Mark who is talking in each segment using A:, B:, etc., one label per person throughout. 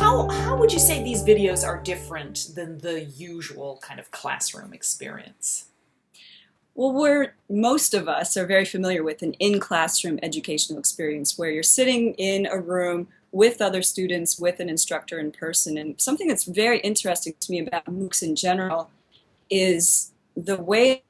A: how would you say these videos are different than the usual kind of classroom experience?
B: Well, most of us are very familiar with an in-classroom educational experience where you're sitting in a room with other students, with an instructor in person. And something that's very interesting to me about MOOCs in general is the way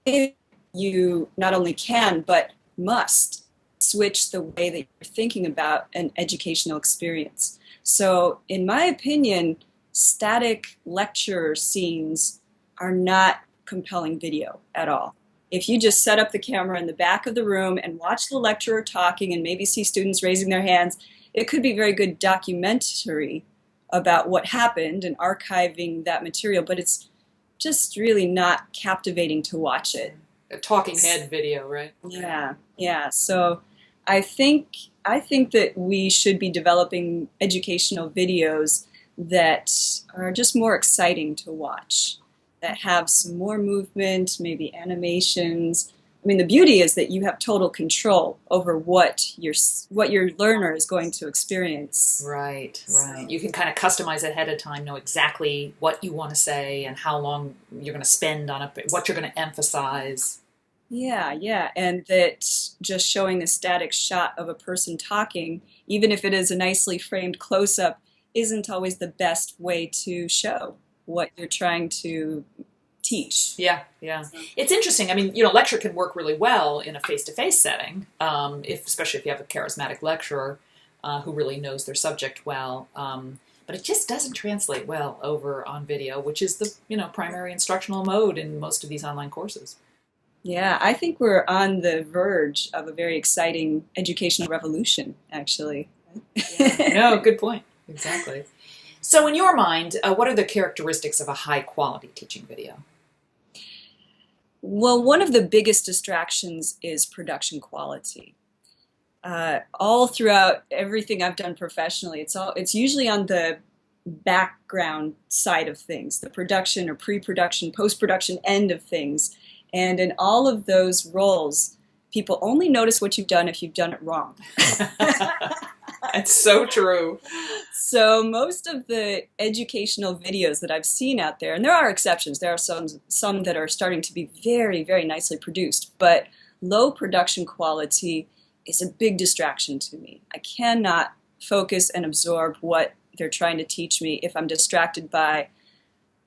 B: you not only can, but must switch the way that you're thinking about an educational experience. So, in my opinion, static lecture scenes are not compelling video at all. If you just set up the camera in the back of the room and watch the lecturer talking and maybe see students raising their hands, it could be very good documentary about what happened and archiving that material, but it's just really not captivating to watch it.
A: A talking head video, right?
B: Yeah. So I think that we should be developing educational videos that are just more exciting to watch, that have some more movement, maybe animations. I mean, the beauty is that you have total control over what your learner is going to experience.
A: Right. You can kind of customize ahead of time, know exactly what you want to say and how long you're going to spend on it, what you're going to emphasize.
B: Yeah, and that just showing a static shot of a person talking, even if it is a nicely framed close-up, isn't always the best way to show what you're trying to teach.
A: Yeah. It's interesting. I mean, lecture can work really well in a face-to-face setting, especially if you have a charismatic lecturer who really knows their subject well. But it just doesn't translate well over on video, which is the primary instructional mode in most of these online courses.
B: Yeah, I think we're on the verge of a very exciting educational revolution, actually.
A: Yeah. No, good point. Exactly. So in your mind, what are the characteristics of a high-quality teaching video?
B: Well, one of the biggest distractions is production quality. All throughout everything I've done professionally, it's usually on the background side of things, the production or pre-production, post-production end of things. And in all of those roles, people only notice what you've done if you've done it wrong.
A: That's so true.
B: So most of the educational videos that I've seen out there, and there are exceptions, there are some that are starting to be very, very nicely produced, but low production quality is a big distraction to me. I cannot focus and absorb what they're trying to teach me if I'm distracted by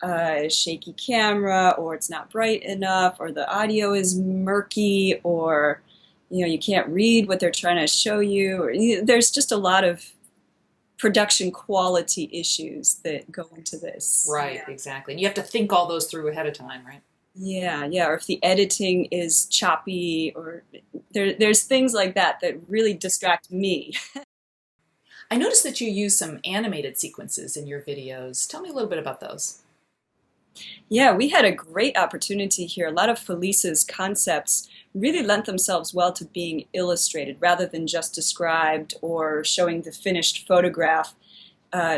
B: a shaky camera, or it's not bright enough, or the audio is murky, or you can't read what they're trying to show you, or there's just a lot of production quality issues that go into this.
A: Right, exactly. And you have to think all those through ahead of time, right?
B: Yeah, or if the editing is choppy, or there's things like that that really distract me.
A: I noticed that you use some animated sequences in your videos. Tell me a little bit about those.
B: Yeah, we had a great opportunity here. A lot of Felice's concepts really lent themselves well to being illustrated rather than just described or showing the finished photograph.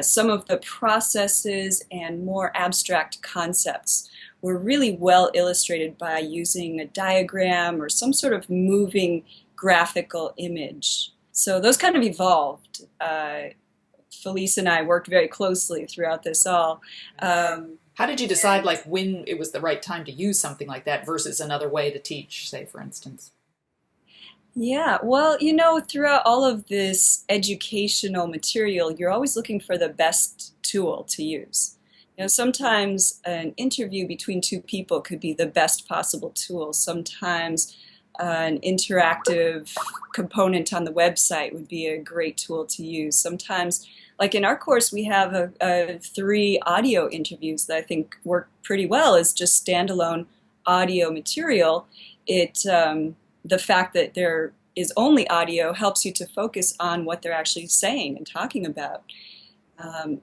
B: Some of the processes and more abstract concepts were really well illustrated by using a diagram or some sort of moving graphical image. So those kind of evolved. Felice and I worked very closely throughout this all.
A: How did you decide when it was the right time to use something like that versus another way to teach, say, for instance?
B: Yeah, well, throughout all of this educational material, you're always looking for the best tool to use. Sometimes an interview between two people could be the best possible tool. Sometimes an interactive component on the website would be a great tool to use. Sometimes, like in our course, we have 3 audio interviews that I think work pretty well as just standalone audio material. The fact that there is only audio helps you to focus on what they're actually saying and talking about.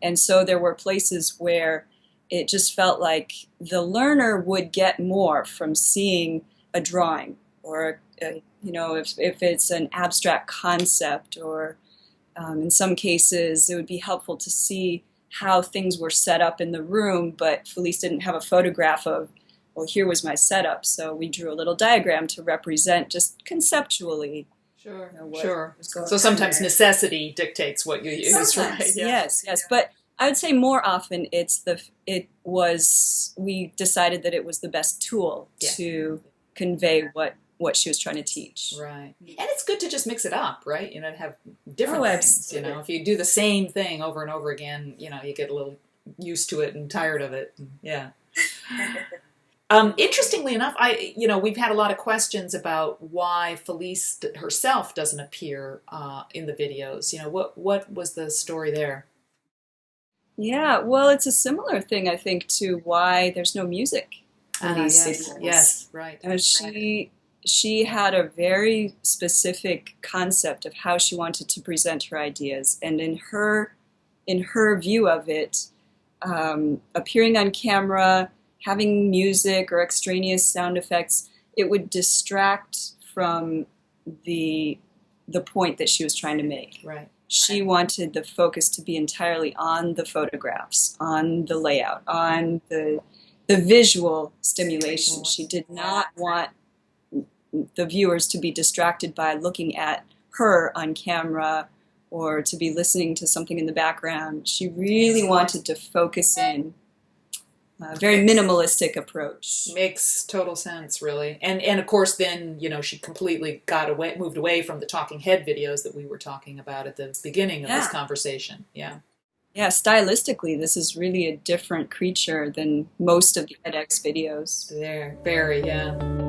B: And so there were places where it just felt like the learner would get more from seeing a drawing, or if it's an abstract concept, or in some cases it would be helpful to see how things were set up in the room, but Felice didn't have a photograph of, well, here was my setup, so we drew a little diagram to represent just conceptually.
A: Sure. So sometimes necessity dictates what you use,
B: sometimes,
A: right?
B: Yes. But I would say more often we decided that it was the best tool
A: Yeah.
B: to convey what she was trying to teach.
A: Right. And it's good to just mix it up, right? You know, to have different
B: Oh,
A: things.
B: absolutely.
A: You know, if you do the same thing over and over again, you know, you get a little used to it and tired of it. Yeah. Interestingly enough, we've had a lot of questions about why Felice herself doesn't appear in the videos. You know, what was the story there?
B: Yeah, well, it's a similar thing, I think, to why there's no music in these
A: Yes,
B: videos.
A: yes, right.
B: She had a very specific concept of how she wanted to present her ideas, and in her view of it, appearing on camera, having music or extraneous sound effects, it would distract from the point that she was trying to make.
A: Right.
B: She wanted the focus to be entirely on the photographs, on the layout, on the visual stimulation. She did not want the viewers to be distracted by looking at her on camera or to be listening to something in the background. She really wanted to focus in. A very minimalistic approach.
A: Makes total sense, really. And of course, then, you know, she completely moved away from the talking head videos that we were talking about at the beginning of this conversation. Yeah.
B: Yeah, stylistically, this is really a different creature than most of the EdX videos.
A: Very, yeah.